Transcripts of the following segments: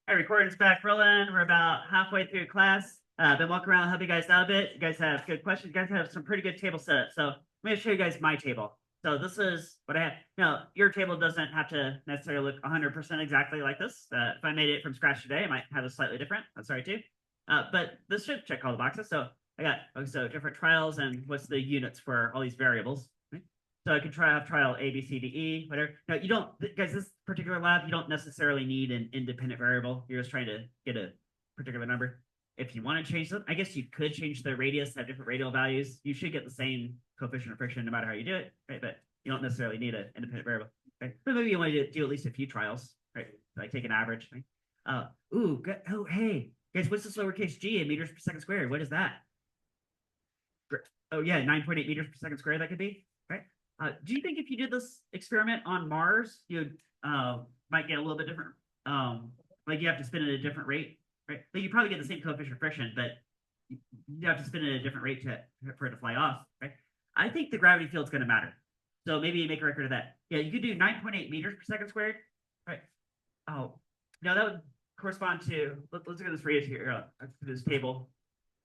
All right, recording's back rolling. We're about halfway through class. Been walking around, help you guys out a bit. You guys have good questions. You guys have some pretty good table setup. So I'm going to show you guys my table. So this is what I have. Now, your table doesn't have to necessarily look 100% exactly like this. If I made it from scratch today, I might have it slightly different. That's all right too. But this should check all the boxes. So I got different trials and what's the units for all these variables. So I could have trial A, B, C, D, E, whatever. Now you don't, guys, this particular lab, you don't necessarily need an independent variable. You're just trying to get a particular number. If you want to change them, I guess you could change the radius, have different radial values. You should get the same coefficient of friction no matter how you do it, right? But you don't necessarily need an independent variable. Right? But maybe you want to do at least a few trials, right? Like take an average. Right? Oh, hey, guys, what's this lowercase g in meters per second squared? What is that? Oh yeah, 9.8 meters per second squared that could be, right? Do you think if you did this experiment on Mars, you'd might get a little bit different? Like you have to spin at a different rate, right? But you probably get the same coefficient of friction, but you have to spin at a different rate for it to fly off, right? I think the gravity field's going to matter. So maybe you make a record of that. Yeah, you could do 9.8 meters per second squared, right? Oh, no, that would correspond to, let's look at this radius here, this table,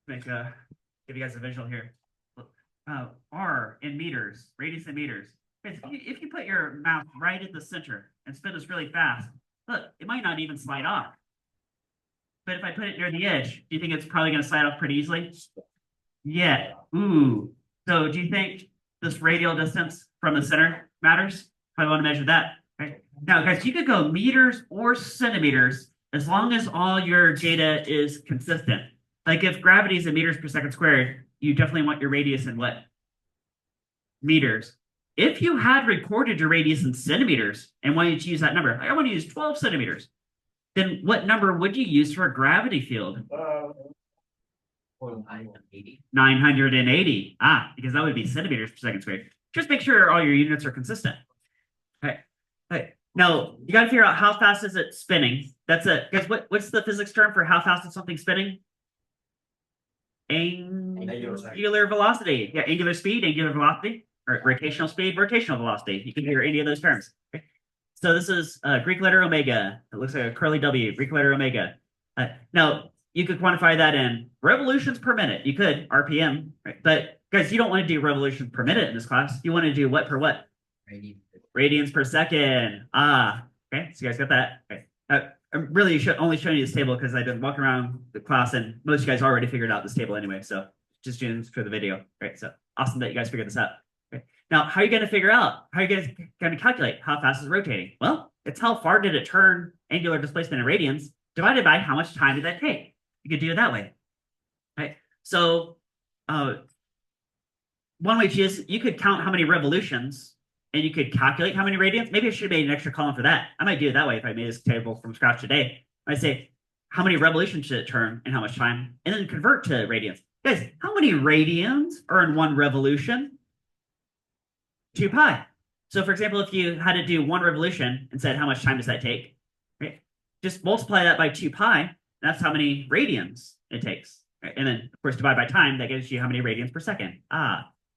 make give you guys a visual here. R in meters, radius in meters. If you put your mouse right at the center and spin this really fast, look, it might not even slide off. But if I put it near the edge, do you think it's probably going to slide off pretty easily? Yeah. Ooh. So do you think this radial distance from the center matters? I want to measure that. Right. Now, guys, you could go meters or centimeters as long as all your data is consistent. Like if gravity is in meters per second squared, you definitely want your radius in what? Meters. If you had recorded your radius in centimeters and wanted to use that number, I want to use 12 centimeters, then what number would you use for a gravity field? 980. 980. Because that would be centimeters per second squared. Just make sure all your units are consistent. Okay. Okay. Now, you got to figure out how fast is it spinning. That's it. Guys, what's the physics term for how fast is something spinning? Angular velocity. Yeah, angular speed, angular velocity, or rotational speed, rotational velocity. You can hear any of those terms. Okay? So this is Greek letter omega. It looks like a curly W, Greek letter omega. Now, you could quantify that in revolutions per minute. You could, RPM, right? But guys, you don't want to do revolutions per minute in this class. You want to do what per what? Radians per second. Okay, so you guys got that. Okay. I'm really only showing you this table because I've been walking around the class and most of you guys already figured out this table anyway. So just doing this for the video. Right. So awesome that you guys figured this out. Okay. Now, how are you going to figure out? How are you guys going to calculate how fast is rotating? Well, it's how far did it turn angular displacement in radians divided by how much time did that take. You could do it that way. Right. So one way is you could count how many revolutions and you could calculate how many radians. Maybe I should have made an extra column for that. I might do it that way if I made this table from scratch today. I'd say how many revolutions should it turn and how much time, and then convert to radians. Guys, how many radians are in one revolution? 2 pi. So for example, if you had to do one revolution and said how much time does that take, right? Just multiply that by 2 pi. That's how many radians it takes. Right? And then of course divide by time, that gives you how many radians per second.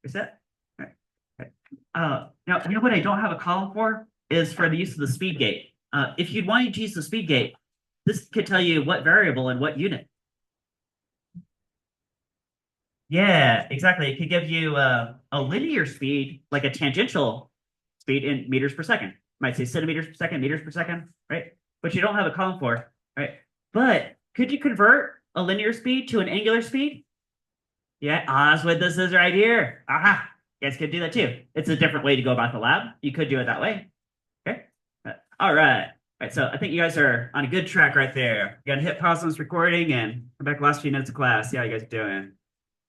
Is that? Now, you know what I don't have a column for is for the use of the speed gate. If you'd wanted to use the speed gate, this could tell you what variable and what unit. Yeah, exactly. It could give you a linear speed, like a tangential speed in meters per second. Might say centimeters per second, meters per second, right? But you don't have a column for, right? But could you convert a linear speed to an angular speed? Yeah, that's what this is right here. Aha. You guys could do that too. It's a different way to go about the lab. You could do it that way. Okay. All right. All right. So I think you guys are on a good track right there. You got to hit pause on this recording and come back last few minutes of class. See how you guys are doing.